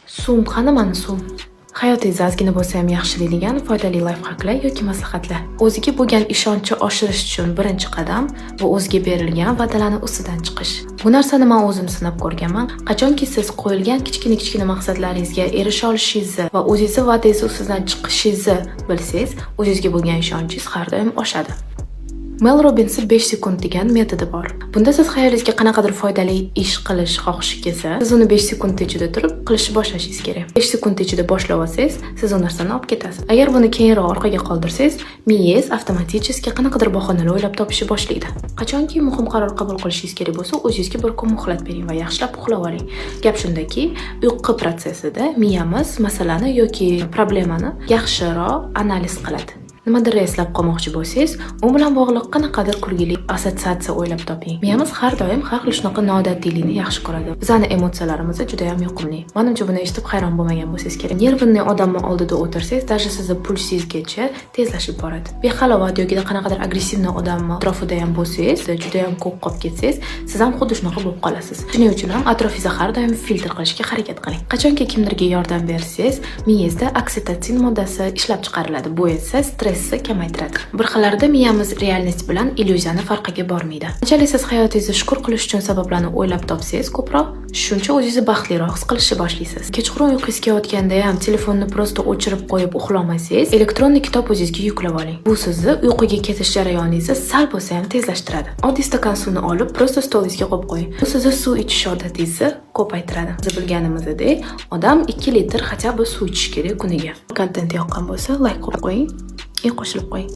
Sum qani mana sum. Hayotingiz ozgina bo'lsa ham yaxshilaydigan foydali layfhaklar yoki maslahatlar. O'ziga bo'lgan ishonchni oshirish uchun birinchi qadam bu o'ziga berilgan va'dalarni ustidan chiqish. Bu narsani men o'zim sinab ko'rganman. Qachonki siz qo'yilgan kichkina maqsadlaringizga erisha olishingizni va o'zingizning va'dangiz ustidan chiqishingizni bilsangiz, o'zingizga bo'lgan ishonchingiz har doim oshadi. Mel Robbinsning 5 sekund degan metodi bor. Bunda siz hayolingizga qanaqadir foydali ish qilish xohishi kelsa, siz uni 5 sekund ichida turib qilishni boshlashingiz kerak. 5 sekund ichida boshlab olsangiz, siz u narsani olib ketasiz. Agar buni keyinroq orqaga qoldirsangiz, miyangiz avtomatik qanaqadir bahonalar o'ylab topishni boshlaydi. Qachonki muhim qaror qabul qilishingiz kerak bo'lsa, o'zingizga bir kun muhlat bering va yaxshilab uxlab oling. Gap shundaki, uyqu prosesida miyamiz masalani yoki problemani yaxshiroq analiz qiladi. Nimadir eslab qolmoqchi bo'lsangiz, u bilan bog'liq qanaqadir kulgili assotsiatsiya o'ylab toping. Miyamiz har doim har xil shunaqa noodatiyklikni yaxshi ko'radi. Bizning emotsiyalarimiz juda ham yoqimli. Menimcha buni eshitib hayron bo'lmagan bo'lsangiz kerak. Nervni odamning oldida o'tirsangiz, даже sizning pulsingizgacha tezlashib boradi. Behalovat yoki qanaqadir agressiv odam atrofida ham bo'lsangiz, juda ham ko'p qolib ketsangiz, siz ham xuddi shunaqa bo'lib qolasiz. Shuning uchun ham atrofingizni har doim filtr qilishga harakat qiling. Qachonki kimlarga yordam bersangiz, miyangizda oksitotsin moddasi ishlab chiqariladi. Bu esa stressni kamaytiradi. Bir xillarda miyamiz realnost bilan illyuziyani farqiga bormaydi. Qanchalik siz hayotingizni shukur qilish uchun sabablarni o'ylab topsangiz ko'proq, shuncha o'zingizni baxtliroq his qilishni boshlaysiz. Kechqurun uyqungizga yotganda ham telefonni prosta o'chirib qo'yib uxlolmasangiz, elektron kitob o'zingizga yuklab oling. Bu sizni uyquga ketish jarayoningizni sal bo'lsa ham tezlashtiradi. Oddiy stakan suvni olib, prosta stolingizga qo'yib qo'ying. Bu sizni suv ichish odatingizni ko'paytiradi. Biz bilganimizdek, odam 2 litr хотя бы suv ichish kerak kuniga. Kontent yoqqan bo'lsa, like qo'yib qo'ying. Qo'shilib qo'ying.